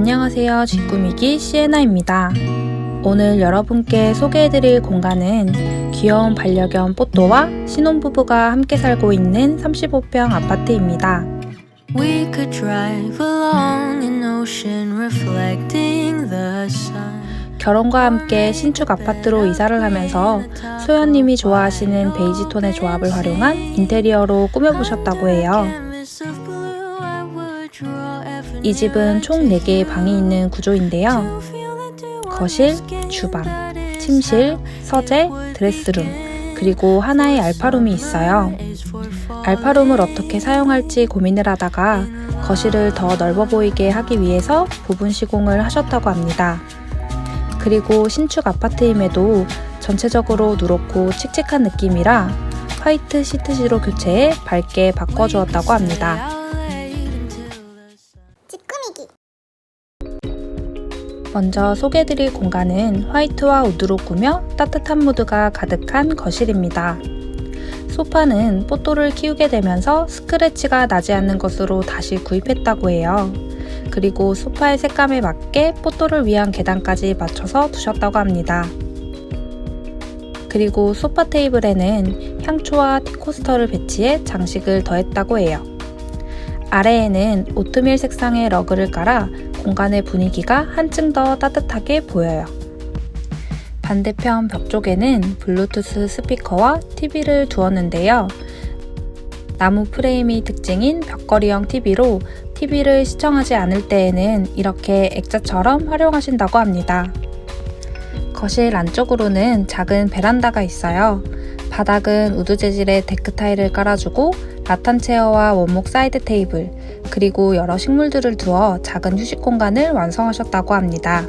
안녕하세요. 쥐꾸미기 시에나입니다. 오늘 여러분께 소개해드릴 공간은 귀여운 반려견 뽀또와 신혼부부가 함께 살고 있는 35평 아파트입니다. We could drive along an ocean reflecting the sun. 결혼과 함께 신축 아파트로 이사를 하면서 소연님이 좋아하시는 베이지 톤의 조합을 활용한 인테리어로 꾸며보셨다고 해요. 이 집은 총 4개의 방이 있는 구조인데요. 거실, 주방, 침실, 서재, 드레스룸, 그리고 하나의 알파룸이 있어요. 알파룸을 어떻게 사용할지 고민을 하다가 거실을 더 넓어 보이게 하기 위해서 부분 시공을 하셨다고 합니다. 그리고 신축 아파트임에도 전체적으로 누렇고 칙칙한 느낌이라 화이트 시트지로 교체해 밝게 바꿔주었다고 합니다. 먼저 소개해드릴 공간은 화이트와 우드로 꾸며 따뜻한 무드가 가득한 거실입니다. 소파는 뽀또를 키우게 되면서 스크래치가 나지 않는 것으로 다시 구입했다고 해요. 그리고 소파의 색감에 맞게 뽀또를 위한 계단까지 맞춰서 두셨다고 합니다. 그리고 소파 테이블에는 향초와 티코스터를 배치해 장식을 더했다고 해요. 아래에는 오트밀 색상의 러그를 깔아 공간의 분위기가 한층 더 따뜻하게 보여요. 반대편 벽 쪽에는 블루투스 스피커와 TV를 두었는데요. 나무 프레임이 특징인 벽걸이형 TV로 TV를 시청하지 않을 때에는 이렇게 액자처럼 활용하신다고 합니다. 거실 안쪽으로는 작은 베란다가 있어요. 바닥은 우드 재질의 데크 타일을 깔아주고 라탄 체어와 원목 사이드 테이블, 그리고 여러 식물들을 두어 작은 휴식 공간을 완성하셨다고 합니다.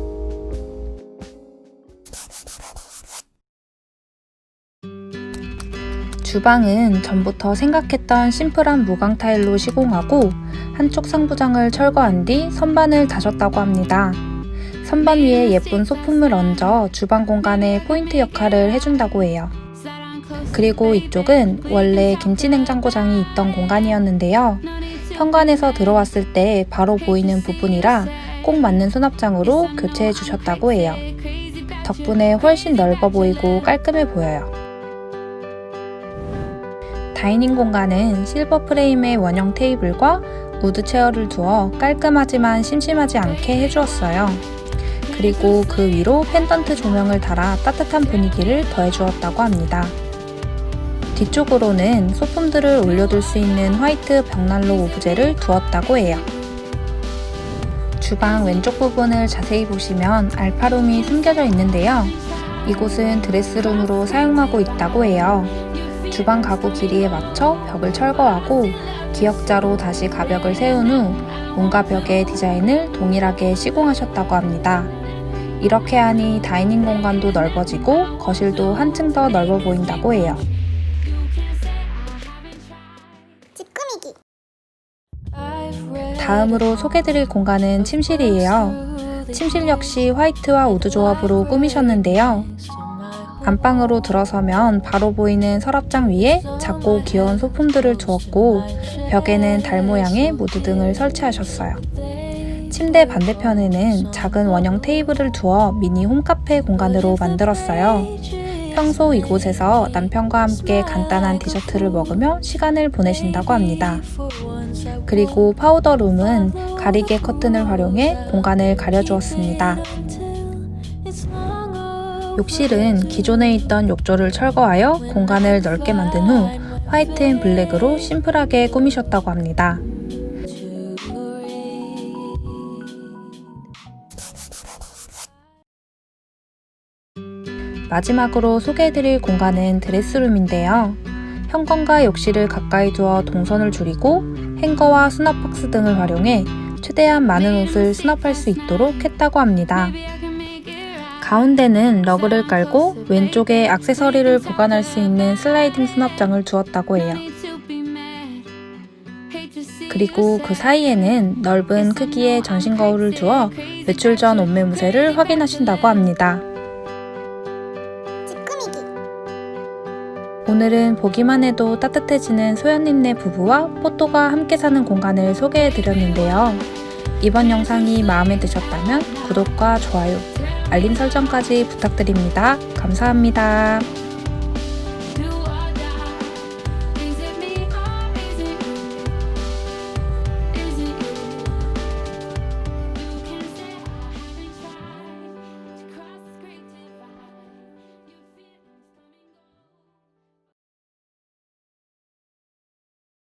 주방은 전부터 생각했던 심플한 무광 타일로 시공하고 한쪽 상부장을 철거한 뒤 선반을 다셨다고 합니다. 선반 위에 예쁜 소품을 얹어 주방 공간의 포인트 역할을 해준다고 해요. 그리고 이쪽은 원래 김치냉장고장이 있던 공간이었는데요. 현관에서 들어왔을 때 바로 보이는 부분이라 꼭 맞는 수납장으로 교체해 주셨다고 해요. 덕분에 훨씬 넓어 보이고 깔끔해 보여요. 다이닝 공간은 실버 프레임의 원형 테이블과 우드 체어를 두어 깔끔하지만 심심하지 않게 해주었어요. 그리고 그 위로 펜던트 조명을 달아 따뜻한 분위기를 더해주었다고 합니다. 뒤쪽으로는 소품들을 올려둘 수 있는 화이트 벽난로 오브제를 두었다고 해요. 주방 왼쪽 부분을 자세히 보시면 알파룸이 숨겨져 있는데요. 이곳은 드레스룸으로 사용하고 있다고 해요. 주방 가구 길이에 맞춰 벽을 철거하고 기역자로 다시 가벽을 세운 후 문과 벽의 디자인을 동일하게 시공하셨다고 합니다. 이렇게 하니 다이닝 공간도 넓어지고 거실도 한층 더 넓어 보인다고 해요. 다음으로 소개드릴 공간은 침실이에요. 침실 역시 화이트와 우드 조합으로 꾸미셨는데요. 안방으로 들어서면 바로 보이는 서랍장 위에 작고 귀여운 소품들을 두었고 벽에는 달 모양의 무드 등을 설치하셨어요. 침대 반대편에는 작은 원형 테이블을 두어 미니 홈카페 공간으로 만들었어요. 평소 이곳에서 남편과 함께 간단한 디저트를 먹으며 시간을 보내신다고 합니다. 그리고 파우더룸은 가리개 커튼을 활용해 공간을 가려주었습니다. 욕실은 기존에 있던 욕조를 철거하여 공간을 넓게 만든 후 화이트 앤 블랙으로 심플하게 꾸미셨다고 합니다. 마지막으로 소개해드릴 공간은 드레스룸인데요. 현관과 욕실을 가까이 두어 동선을 줄이고 행거와 수납박스 등을 활용해 최대한 많은 옷을 수납할 수 있도록 했다고 합니다. 가운데는 러그를 깔고 왼쪽에 액세서리를 보관할 수 있는 슬라이딩 수납장을 두었다고 해요. 그리고 그 사이에는 넓은 크기의 전신 거울을 두어 외출 전 옷매무새를 확인하신다고 합니다. 오늘은 보기만 해도 따뜻해지는 소연님네 부부와 뽀또가 함께 사는 공간을 소개해드렸는데요. 이번 영상이 마음에 드셨다면 구독과 좋아요, 알림 설정까지 부탁드립니다. 감사합니다.